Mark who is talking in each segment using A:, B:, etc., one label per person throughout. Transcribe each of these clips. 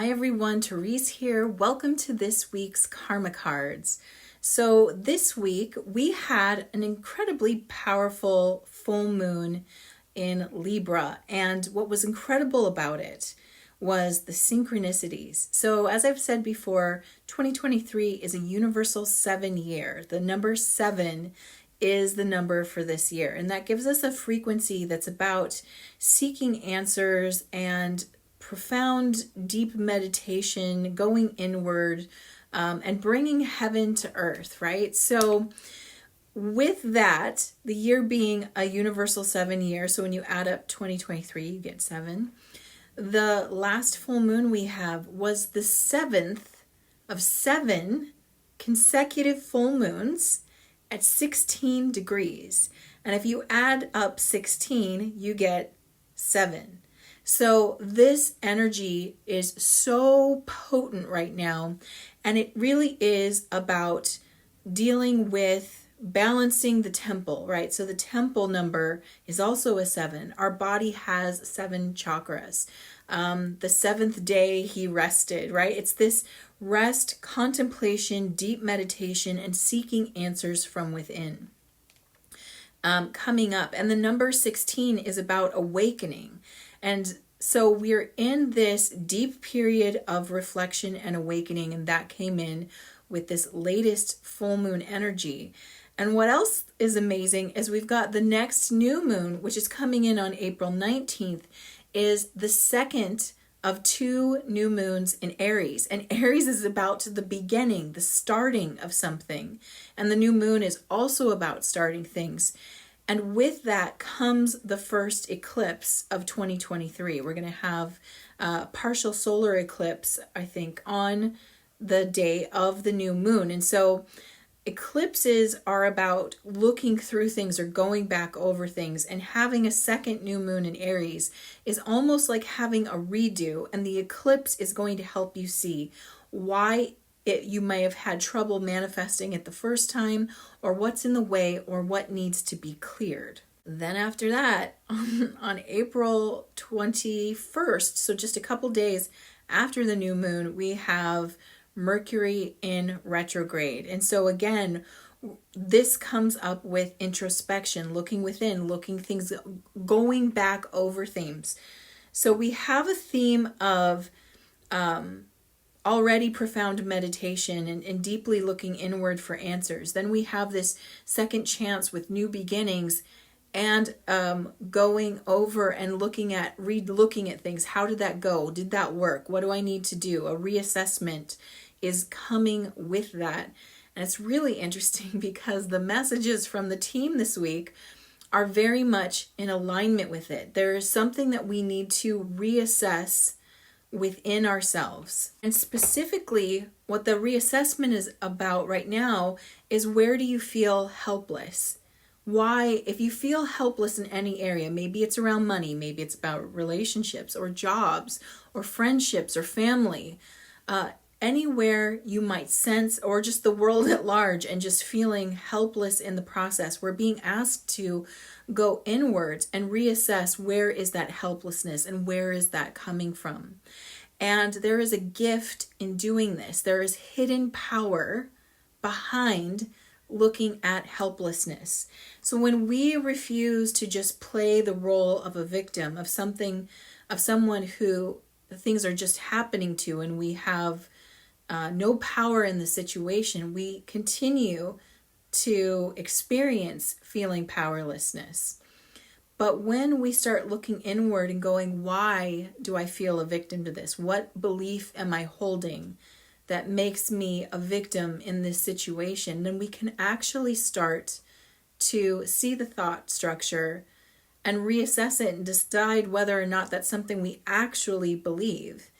A: Hi everyone, Therese here. Welcome to this week's Karma Cards. So this week we had an incredibly powerful full moon in Libra, and what was incredible about it was the synchronicities. So as I've said before, 2023 is a universal 7 year. The number 7 is the number for this year, and that gives us a frequency that's about seeking answers and profound, deep meditation, going inward, and bringing heaven to earth, right? So with that, the year being a universal 7 year, so when you add up 2023, you get 7. The last full moon we have was the 7th of 7 consecutive full moons at 16 degrees. And if you add up 16, you get 7. So this energy is so potent right now, and it really is about dealing with balancing the temple, right? So the temple number is also a 7. Our body has 7 chakras. The 7th day he rested, right? It's this rest, contemplation, deep meditation, and seeking answers from within. Coming up. And the number 16 is about awakening. And so we're in this deep period of reflection and awakening, and that came in with this latest full moon energy. And what else is amazing is we've got the next new moon, which is coming in on April 19th, is the second of 2 new moons in Aries. And Aries is about the beginning, the starting of something. And the new moon is also about starting things. And with that comes the first eclipse of 2023. We're going to have a partial solar eclipse, I think, on the day of the new moon. And so eclipses are about looking through things or going back over things, and having a second new moon in Aries is almost like having a redo, and the eclipse is going to help you see why you may have had trouble manifesting it the first time, or what's in the way, or what needs to be cleared. Then after that, on April 21st, so just a couple days after the new moon, we have Mercury in retrograde. And so again, this comes up with introspection, looking within, looking things, going back over themes. So we have a theme of already profound meditation and deeply looking inward for answers. Then we have this second chance with new beginnings and going over and looking at things. How did that go? Did that work? What do I need to do? A reassessment is coming with that. And it's really interesting because the messages from the team this week are very much in alignment with it. There is something that we need to reassess within ourselves. And specifically, what the reassessment is about right now is, where do you feel helpless? Why, if you feel helpless in any area, maybe it's around money, maybe it's about relationships or jobs or friendships or family, anywhere you might sense, or just the world at large, and just feeling helpless in the process, we're being asked to go inwards and reassess, where is that helplessness and where is that coming from? And there is a gift in doing this. There is hidden power behind looking at helplessness. So when we refuse to just play the role of a victim of something, of someone who things are just happening to, and we have no power in the situation, we continue to experience feeling powerlessness. But when we start looking inward and going, why do I feel a victim to this? What belief am I holding that makes me a victim in this situation? Then we can actually start to see the thought structure and reassess it and decide whether or not that's something we actually believe.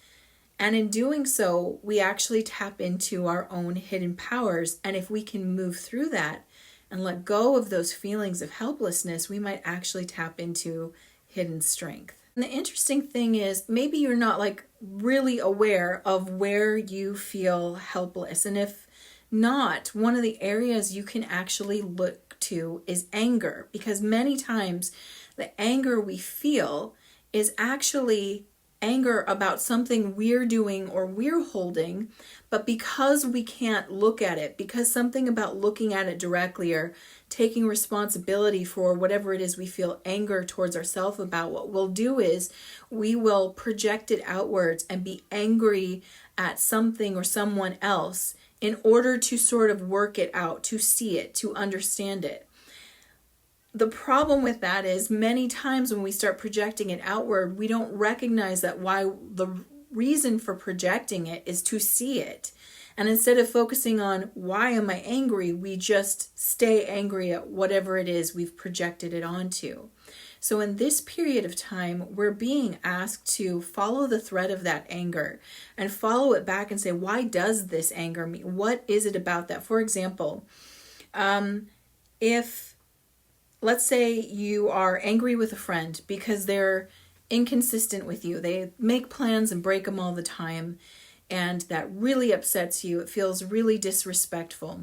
A: And in doing so, we actually tap into our own hidden powers. And if we can move through that and let go of those feelings of helplessness, we might actually tap into hidden strength. And the interesting thing is, maybe you're not really aware of where you feel helpless. And if not, one of the areas you can actually look to is anger, because many times the anger we feel is actually anger about something we're doing or we're holding, but because we can't look at it, because something about looking at it directly or taking responsibility for whatever it is we feel anger towards ourselves about, what we'll do is we will project it outwards and be angry at something or someone else in order to sort of work it out, to see it, to understand it. The problem with that is many times when we start projecting it outward, we don't recognize that the reason for projecting it is to see it. And instead of focusing on why am I angry, we just stay angry at whatever it is we've projected it onto. So in this period of time, we're being asked to follow the thread of that anger and follow it back and say, why does this anger me? What is it about that? For example, if let's say you are angry with a friend because they're inconsistent with you, they make plans and break them all the time, and that really upsets you, it feels really disrespectful.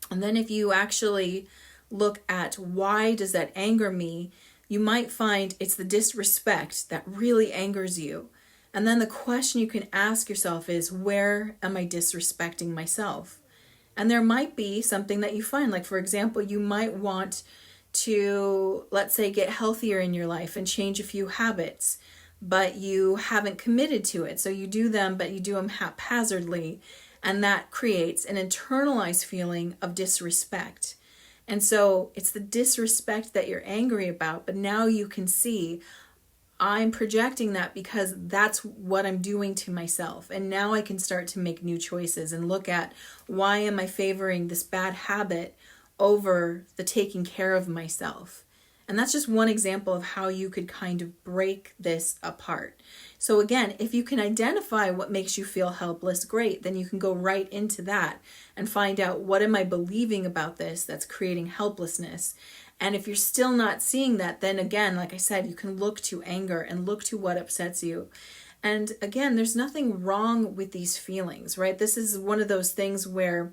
A: And then if you actually look at why does that anger me, you might find it's the disrespect that really angers you. And then the question you can ask yourself is, where am I disrespecting myself? And there might be something that you find, like for example, you might want to, let's say, get healthier in your life and change a few habits, but you haven't committed to it. So you do them, but you do them haphazardly, and that creates an internalized feeling of disrespect. And so it's the disrespect that you're angry about, but now you can see I'm projecting that because that's what I'm doing to myself. And now I can start to make new choices and look at, why am I favoring this bad habit over the taking care of myself? And that's just one example of how you could kind of break this apart. So again, if you can identify what makes you feel helpless, great, then you can go right into that and find out, what am I believing about this that's creating helplessness? And if you're still not seeing that, then again, like I said, you can look to anger and look to what upsets you. And again, there's nothing wrong with these feelings, right? This is one of those things where,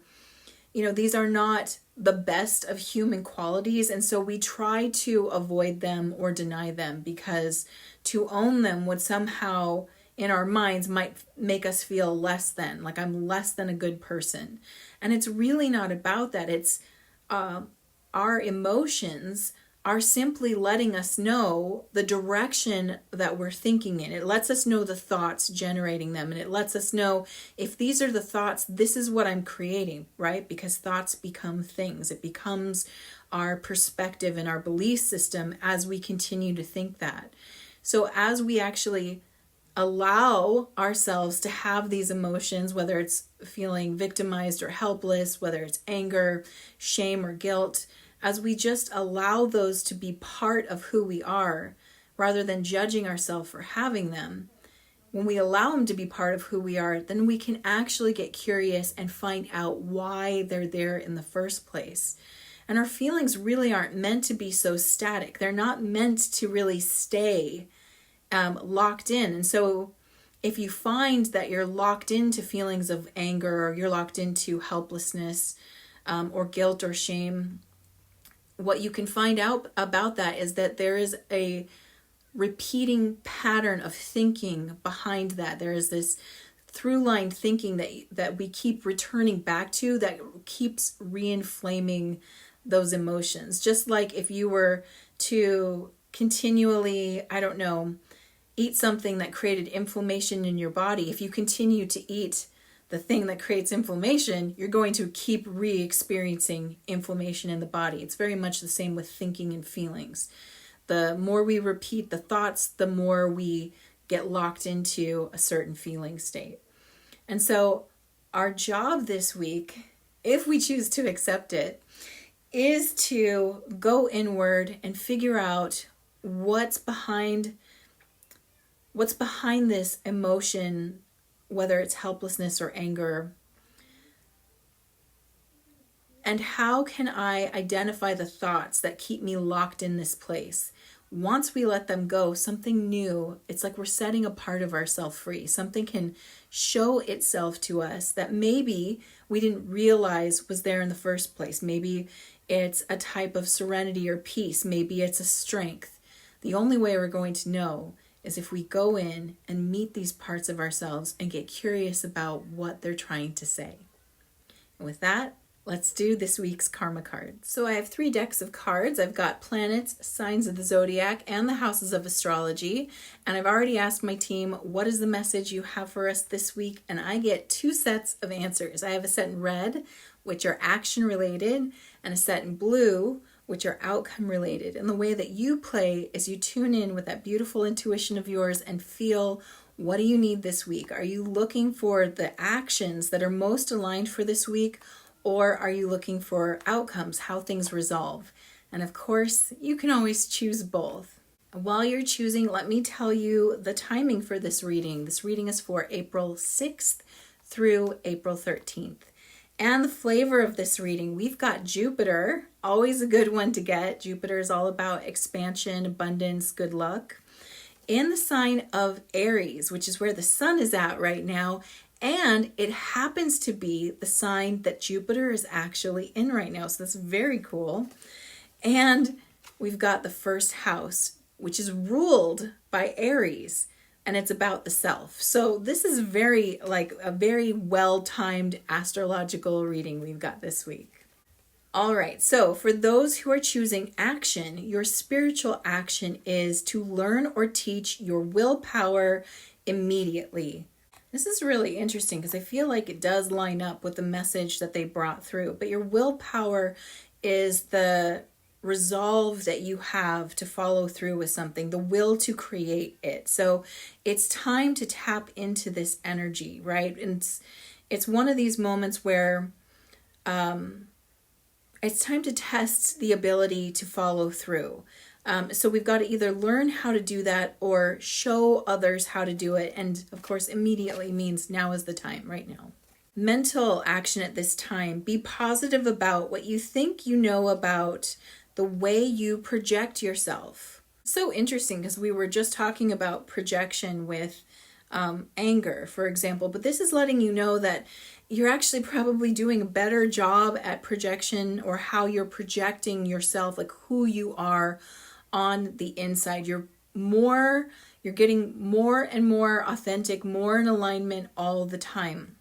A: these are not the best of human qualities. And so we try to avoid them or deny them, because to own them would somehow, in our minds, might make us feel less than, like I'm less than a good person. And it's really not about that. It's our emotions are simply letting us know the direction that we're thinking in. It lets us know the thoughts generating them, and it lets us know, if these are the thoughts, this is what I'm creating, right? Because thoughts become things. It becomes our perspective and our belief system as we continue to think that. So as we actually allow ourselves to have these emotions, whether it's feeling victimized or helpless, whether it's anger, shame, or guilt, as we just allow those to be part of who we are, rather than judging ourselves for having them, when we allow them to be part of who we are, then we can actually get curious and find out why they're there in the first place. And our feelings really aren't meant to be so static. They're not meant to really stay locked in. And so if you find that you're locked into feelings of anger, or you're locked into helplessness, or guilt or shame, what you can find out about that is that there is a repeating pattern of thinking behind that. There is this through line thinking that we keep returning back to, that keeps reinflaming those emotions. Just like if you were to continually, eat something that created inflammation in your body, if you continue to eat the thing that creates inflammation, you're going to keep re-experiencing inflammation in the body. It's very much the same with thinking and feelings. The more we repeat the thoughts, the more we get locked into a certain feeling state. And so our job this week, if we choose to accept it, is to go inward and figure out what's behind this emotion, whether it's helplessness or anger, and how can I identify the thoughts that keep me locked in this place. Once we let them go, something new, it's like we're setting a part of ourselves free. Something can show itself to us that maybe we didn't realize was there in the first place. Maybe it's a type of serenity or peace. Maybe it's a strength. The only way we're going to know is if we go in and meet these parts of ourselves and get curious about what they're trying to say. And with that, let's do this week's karma cards. So I have 3 decks of cards. I've got planets, signs of the zodiac, and the houses of astrology. And I've already asked my team, what is the message you have for us this week? And I get 2 sets of answers. I have a set in red, which are action related, and a set in blue, which are outcome related. And the way that you play is you tune in with that beautiful intuition of yours and feel, what do you need this week? Are you looking for the actions that are most aligned for this week? Or are you looking for outcomes, how things resolve? And of course, you can always choose both. While you're choosing, let me tell you the timing for this reading. This reading is for April 6th through April 13th. And the flavor of this reading, we've got Jupiter, always a good one to get. Jupiter is all about expansion, abundance, good luck. In the sign of Aries, which is where the sun is at right now. And it happens to be the sign that Jupiter is actually in right now. So that's very cool. And we've got the first house, which is ruled by Aries. And it's about the self. So this is a very well-timed astrological reading we've got this week. All right, so for those who are choosing action, your spiritual action is to learn or teach your willpower immediately. This is really interesting because I feel like it does line up with the message that they brought through. But your willpower is the resolve that you have to follow through with something, the will to create it. So it's time to tap into this energy, right? And it's one of these moments where it's time to test the ability to follow through. So we've got to either learn how to do that or show others how to do it. And of course, immediately means now is the time, right now. Mental action at this time. Be positive about what you think you know about the way you project yourself. So interesting because we were just talking about projection with anger, for example. But this is letting you know that you're actually probably doing a better job at projection or how you're projecting yourself, like who you are on the inside. You're getting more and more authentic, more in alignment all the time.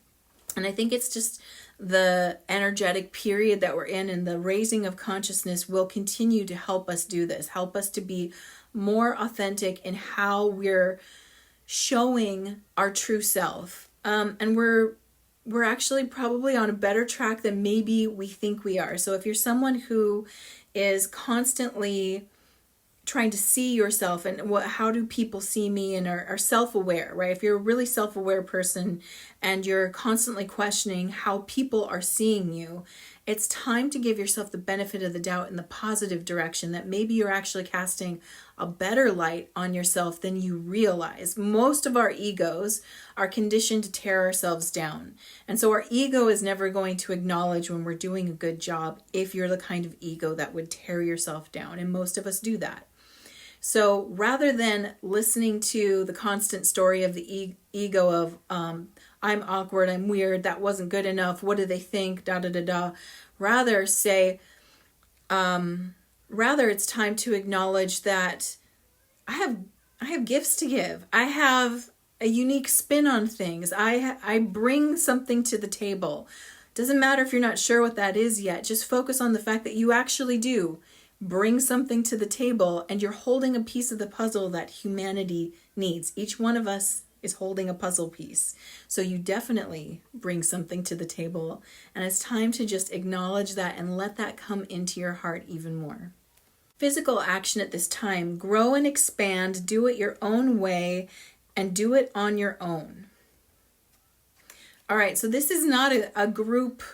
A: And I think it's just the energetic period that we're in, and the raising of consciousness will continue to help us do this, help us to be more authentic in how we're showing our true self. And we're actually probably on a better track than maybe we think we are. So if you're someone who is constantly trying to see yourself and how do people see me, and are self-aware, right? If you're a really self-aware person and you're constantly questioning how people are seeing you, it's time to give yourself the benefit of the doubt in the positive direction that maybe you're actually casting a better light on yourself than you realize. Most of our egos are conditioned to tear ourselves down. And so our ego is never going to acknowledge when we're doing a good job if you're the kind of ego that would tear yourself down. And most of us do that. So rather than listening to the constant story of the ego of, I'm awkward, I'm weird, that wasn't good enough, what do they think, rather say, rather it's time to acknowledge that I have gifts to give. I have a unique spin on things. I bring something to the table. Doesn't matter if you're not sure what that is yet. Just focus on the fact that you actually do bring something to the table, and you're holding a piece of the puzzle that humanity needs. Each one of us is holding a puzzle piece. So you definitely bring something to the table, and it's time to just acknowledge that and let that come into your heart even more. Physical action at this time. Grow and expand, do it your own way, and do it on your own. All right, so this is not a group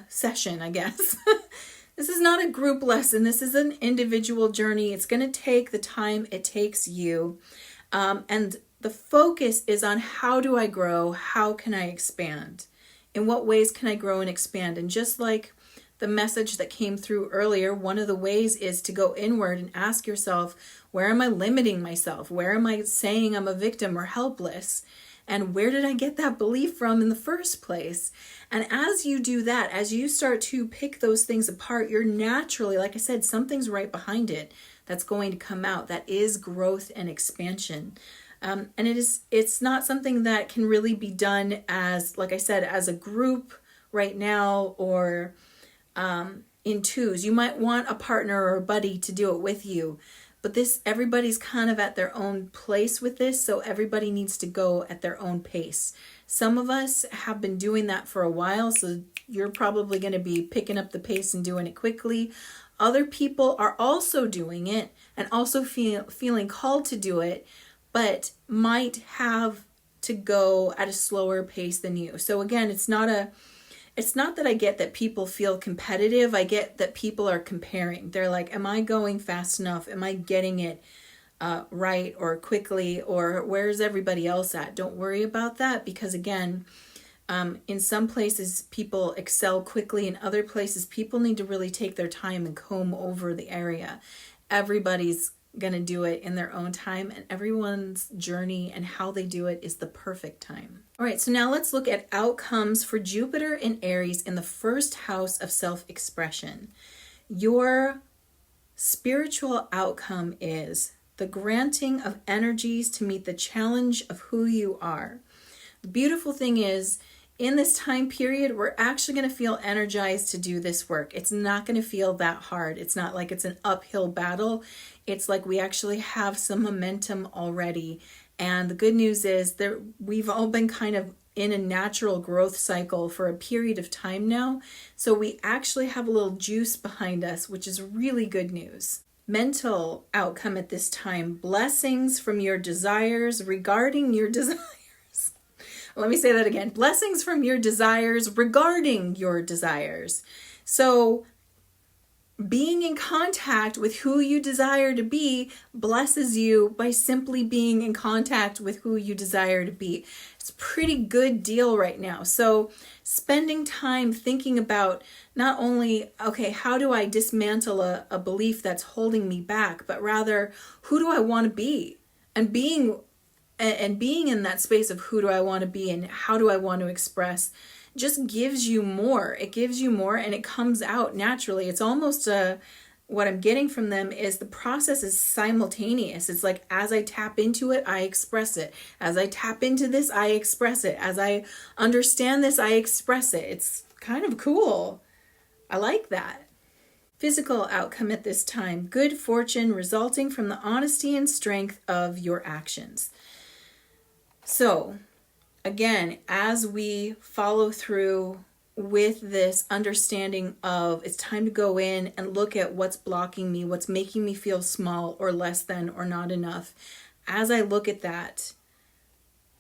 A: session, I guess. This is not a group lesson. This is an individual journey. It's going to take the time it takes you. And the focus is on how do I grow? How can I expand? In what ways can I grow and expand? And just like the message that came through earlier, one of the ways is to go inward and ask yourself, where am I limiting myself? Where am I saying I'm a victim or helpless? And where did I get that belief from in the first place? And as you do that, as you start to pick those things apart, you're naturally, like I said, something's right behind it. that's going to come out. That is growth and expansion. And it's not something that can really be done as, like I said, as a group right now, or in twos. You might want a partner or a buddy to do it with you, but everybody's kind of at their own place with this, so everybody needs to go at their own pace. Some of us have been doing that for a while, so you're probably going to be picking up the pace and doing it quickly. Other people are also doing it and also feeling called to do it, but might have to go at a slower pace than you. So again, it's not that I get that people feel competitive. I get that people are comparing. They're like, am I going fast enough? Am I getting it right or quickly? Or where's everybody else at? Don't worry about that, because again, in some places people excel quickly. In other places, people need to really take their time and comb over the area. Everybody's going to do it in their own time, and everyone's journey and how they do it is the perfect time. All right, so now let's look at outcomes for Jupiter in Aries in the first house of self-expression. Your spiritual outcome is the granting of energies to meet the challenge of who you are. The beautiful thing is, in this time period, we're actually going to feel energized to do this work. It's not going to feel that hard. It's not like it's an uphill battle. It's like we actually have some momentum already. And the good news is that we've all been kind of in a natural growth cycle for a period of time now. So we actually have a little juice behind us, which is really good news. Mental outcome at this time: blessings from your desires regarding your desires. Let me say that again. Blessings from your desires regarding your desires. So being in contact with who you desire to be blesses you by simply being in contact with who you desire to be. It's a pretty good deal right now. So spending time thinking about not only, okay, how do I dismantle a belief that's holding me back, but rather, who do I want to be? And being in that space of who do I want to be and how do I want to express just gives you more. It gives you more, and it comes out naturally. It's almost what I'm getting from them is the process is simultaneous. It's like, as I tap into it, I express it. As I tap into this, I express it. As I understand this, I express it. It's kind of cool. I like that. Physical outcome at this time: good fortune resulting from the honesty and strength of your actions. So, again, as we follow through with this understanding of it's time to go in and look at what's blocking me, what's making me feel small or less than or not enough, as I look at that,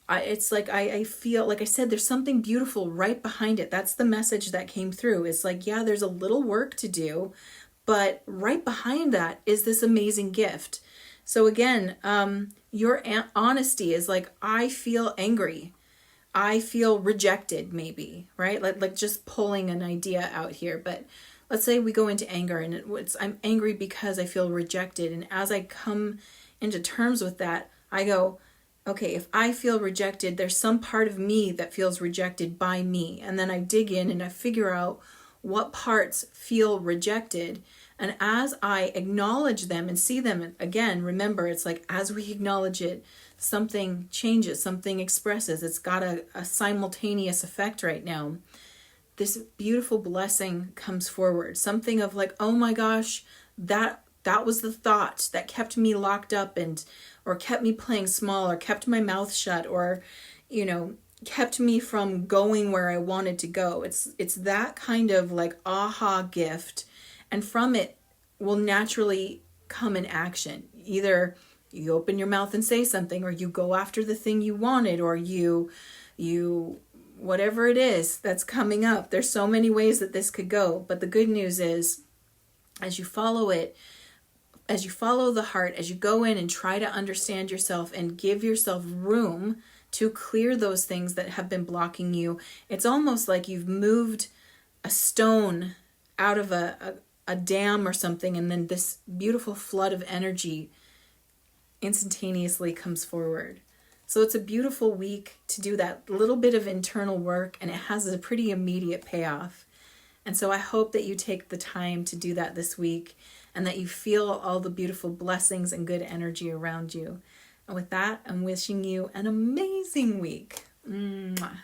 A: it's like I feel, like I said, there's something beautiful right behind it. That's the message that came through. It's like, yeah, there's a little work to do, but right behind that is this amazing gift. So again, your honesty is like, I feel angry. I feel rejected, maybe, right? Like just pulling an idea out here. But let's say we go into anger, and I'm angry because I feel rejected. And as I come into terms with that, I go, okay, if I feel rejected, there's some part of me that feels rejected by me. And then I dig in and I figure out what parts feel rejected. And as I acknowledge them and see them, again, remember, it's like as we acknowledge it, something changes, something expresses. It's got a simultaneous effect right now. This beautiful blessing comes forward. Something of like, oh my gosh, that was the thought that kept me locked up or kept me playing small, or kept my mouth shut, or, kept me from going where I wanted to go. It's that kind of like aha gift. And from it will naturally come an action. Either you open your mouth and say something, or you go after the thing you wanted, or you whatever it is that's coming up. There's so many ways that this could go. But the good news is, as you follow it, as you follow the heart, as you go in and try to understand yourself and give yourself room to clear those things that have been blocking you, it's almost like you've moved a stone out of a dam or something, and then this beautiful flood of energy instantaneously comes forward. So it's a beautiful week to do that little bit of internal work, and it has a pretty immediate payoff. And so I hope that you take the time to do that this week. and that you feel all the beautiful blessings and good energy around you. And with that, I'm wishing you an amazing week. Mwah.